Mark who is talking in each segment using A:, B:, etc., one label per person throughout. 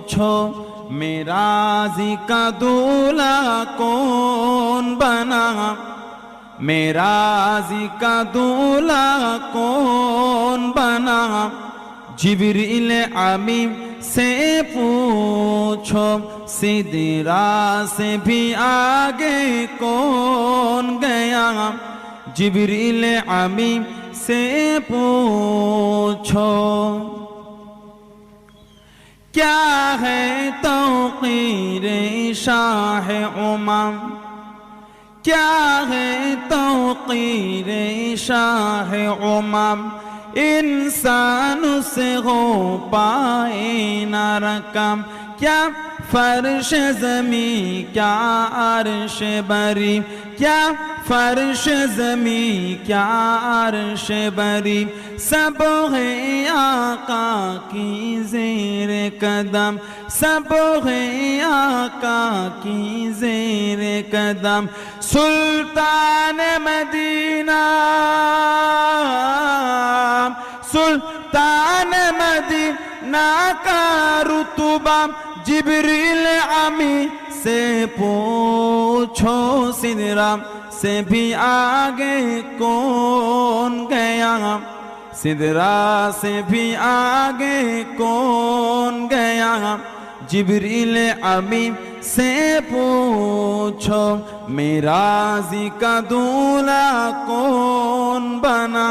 A: पूछो मेराज़ी का दूल्हा कौन बना, मेराज़ी का दूल्हा कौन बना। जिब्रील अमीन से पूछो सिदरा से भी आगे कौन गया। जिब्रील अमीन से पूछो क्या है तौक़ीरे शाह उमम, क्या है तौक़ीरे शाह उमम। इंसान से हो पाए न रकम, क्या फर्श ज़मी क्या अर्श बरी, क्या फर्श ज़मी क्या अर्श बरी। सब है आका की ज़ेर कदम, सब है आका की ज़ेर कदम। सुल्तान मदीना, सुल्तान मदीना का रुतबा। जिब्रील अमीन से पूछो सिदरा से भी आगे कौन गया, सिदरा से भी आगे कौन गया। जिब्रील अमीन से पूछो मेराज़ी का दूल्हा कौन बना,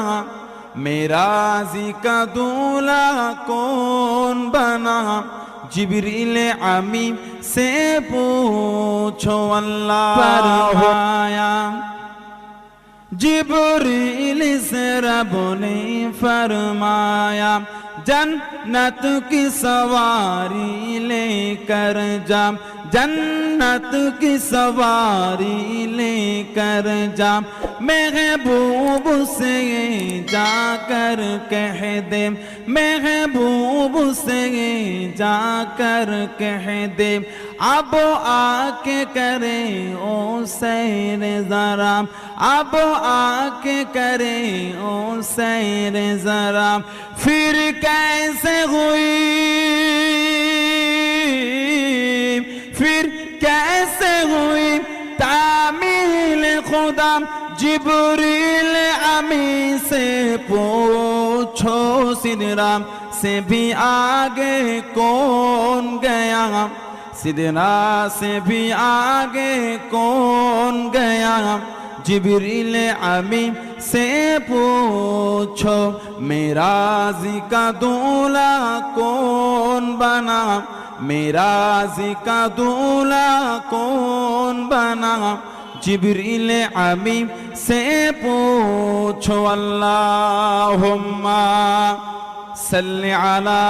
A: मेराज़ी का दूल्हा कौन बना। जिब्रील अमीन से पूछो अल्लाह फरमाया। जिब्रील से रब ने फरमाया जन्नत की सवारी लेकर जा, जन्नत की सवारी लेकर जा। महबूब से जाकर कह दे, महबूब से जाकर कह दे। अब आके करे ओ सैर ज़रा, अब आके करे ओ सैर ज़रा। फिर कैसे हुई, फिर कैसे हुई तामील खुदा। जिब्रील अमीन से पूछो सिदरा से भी आगे कौन गया, सिदरा से भी आगे कौन गया। जिब्रील अमीन से पूछो मेराज़ी का दूल्हा कौन बना, मेराज़ी का दूल्हा कौन बना। जिब्रील अमीन से पूछो अल्लाहुम्मा सल्लि अला